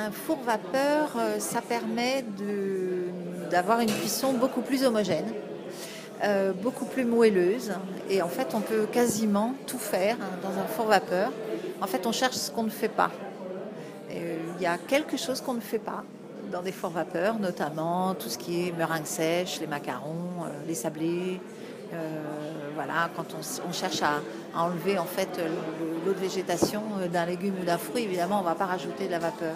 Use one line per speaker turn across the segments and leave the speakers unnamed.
Un four vapeur, ça permet d'avoir une cuisson beaucoup plus homogène, beaucoup plus moelleuse. Et en fait, on peut quasiment tout faire dans un four vapeur. En fait, on cherche ce qu'on ne fait pas. Il y a quelque chose qu'on ne fait pas dans des fours vapeur, notamment tout ce qui est meringues sèches, les macarons, les sablés. Voilà, quand on cherche à enlever en fait l'eau de végétation d'un légume ou d'un fruit, évidemment, on ne va pas rajouter de la vapeur.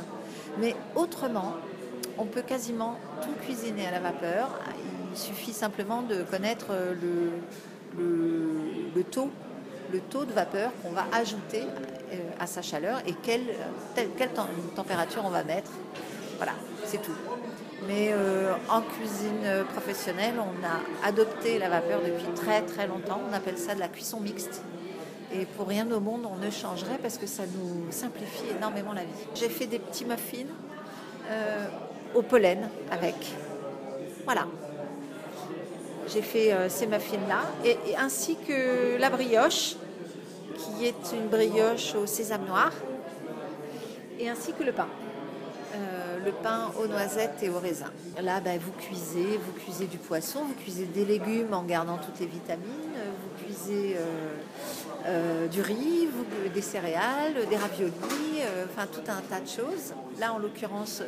Mais autrement, on peut quasiment tout cuisiner à la vapeur. Il suffit simplement de connaître le taux de vapeur qu'on va ajouter à sa chaleur et quelle température on va mettre. Voilà, c'est tout. Mais en cuisine professionnelle, on a adopté la vapeur depuis très très longtemps. On appelle ça de la cuisson mixte. Et pour rien au monde, on ne changerait parce que ça nous simplifie énormément la vie. J'ai fait des petits muffins au pollen avec. Voilà. J'ai fait ces muffins-là, et ainsi que la brioche, qui est une brioche au sésame noir, et ainsi que le pain. Le pain aux noisettes et aux raisins. Là, vous cuisez du poisson, vous cuisez des légumes en gardant toutes les vitamines, vous cuisez du riz, des céréales, des raviolis, enfin tout un tas de choses. Là, en l'occurrence,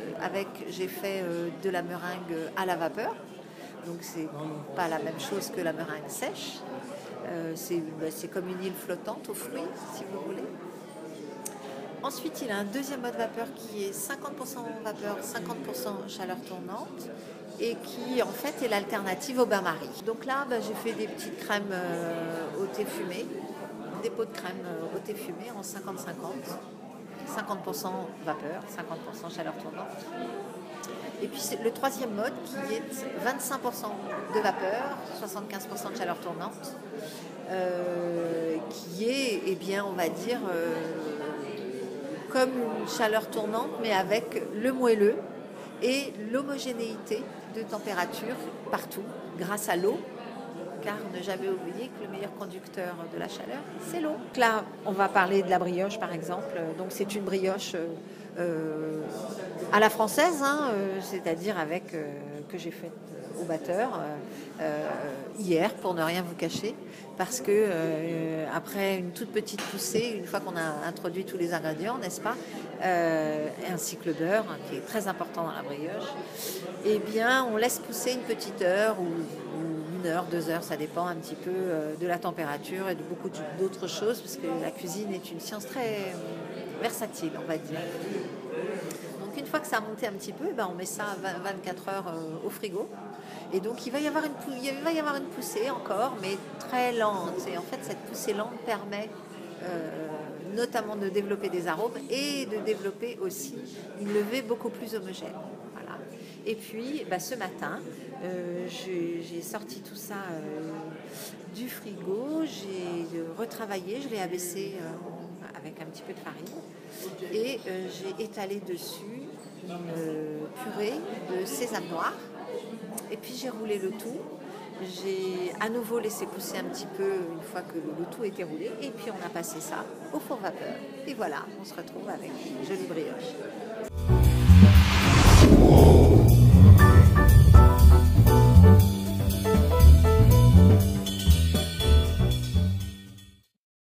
j'ai fait de la meringue à la vapeur, donc c'est pas la même chose que la meringue sèche. C'est comme une île flottante aux fruits, si vous voulez. Ensuite, il a un deuxième mode vapeur qui est 50% vapeur, 50% chaleur tournante, et qui en fait est l'alternative au bain-marie. Donc là, j'ai fait des petites crèmes au thé fumé, des pots de crème au thé fumé en 50-50, 50% vapeur, 50% chaleur tournante. Et puis c'est le troisième mode qui est 25% de vapeur, 75% de chaleur tournante, qui est, on va dire, comme une chaleur tournante, mais avec le moelleux et l'homogénéité de température partout, grâce à l'eau, car ne jamais oublier que le meilleur conducteur de la chaleur, c'est l'eau. Donc là, on va parler de la brioche, par exemple. Donc c'est une brioche à la française, c'est-à-dire que j'ai faite au batteur hier, pour ne rien vous cacher, parce que après une toute petite poussée, une fois qu'on a introduit tous les ingrédients, n'est-ce pas, ainsi que le beurre, qui est très important dans la brioche, on laisse pousser une petite heure ou 1 heure, 2 heures, ça dépend un petit peu de la température et de beaucoup d'autres choses, parce que la cuisine est une science très versatile, on va dire. Donc une fois que ça a monté un petit peu, on met ça 24 heures au frigo. Et donc il va y avoir une poussée encore, mais très lente. Et en fait, cette poussée lente permet notamment de développer des arômes et de développer aussi une levée beaucoup plus homogène. Voilà. Et puis, ce matin, j'ai sorti tout ça du frigo, j'ai retravaillé, je l'ai abaissé avec un petit peu de farine, et j'ai étalé dessus une purée de sésame noir. Et puis j'ai roulé le tout. J'ai à nouveau laissé pousser un petit peu une fois que le tout était roulé. Et puis on a passé ça au four vapeur. Et voilà, on se retrouve avec une jolie brioche.